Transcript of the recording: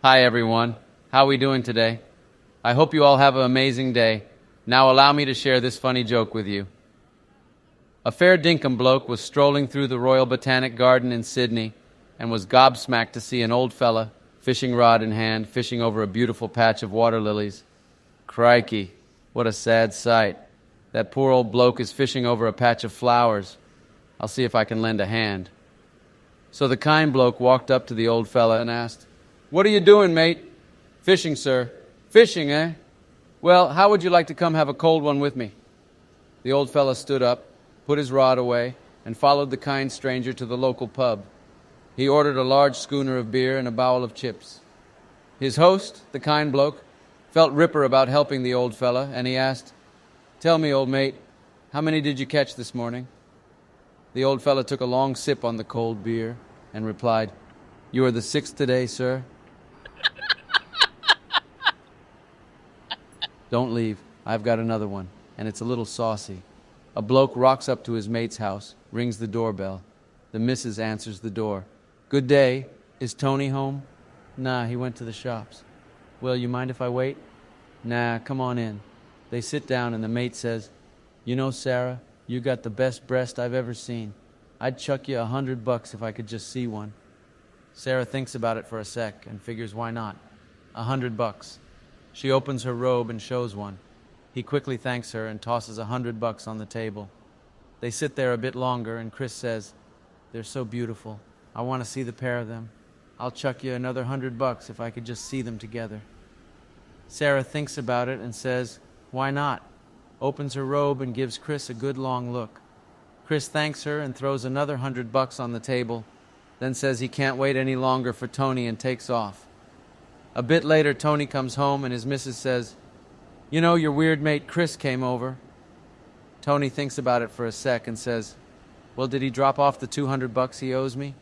Hi everyone. How are we doing today? I hope you all have an amazing day. Now allow me to share this funny joke with you. A fair-dinkum bloke was strolling through the Royal Botanic Garden in Sydney and was gobsmacked to see an old fella, fishing rod in hand, fishing over a beautiful patch of water lilies. Crikey, what a sad sight. That poor old bloke is fishing over a patch of flowers. I'll see if I can lend a hand. So the kind bloke walked up to the old fella and asked, "What are you doing, mate?" "Fishing, sir." "Fishing, eh? Well, how would you like to come have a cold one with me?" The old fella stood up, put his rod away, and followed the kind stranger to the local pub. He ordered a large schooner of beer and a bowl of chips. His host, the kind bloke, felt ripper about helping the old fella, and he asked, "Tell me, old mate, how many did you catch this morning?" The old fella took a long sip on the cold beer and replied, "You are the sixth today, sir." Don't leave. I've got another one, and it's a little saucy. A bloke rocks up to his mate's house, rings the doorbell. The missus answers the door. "Good day. Is Tony home?" "Nah, he went to the shops." "Well, you mind if I wait?" "Nah, come on in." They sit down, and the mate says, "You know, Sarah, you got the best breast I've ever seen. I'd chuck you $100 if I could just see one." Sarah thinks about it for a sec and figures why not. $100. She opens her robe and shows one. He quickly thanks her and tosses $100 on the table. They sit there a bit longer, and Chris says, "They're so beautiful. I want to see the pair of them. I'll chuck you another $100 if I could just see them together." Sarah thinks about it and says, "Why not?" Opens her robe and gives Chris a good long look. Chris thanks her and throws another $100 on the table, then says he can't wait any longer for Tony and takes off. A bit later, Tony comes home and his missus says, "You know, your weird mate Chris came over." Tony thinks about it for a sec and says, "Well, did he drop off the $200 he owes me?"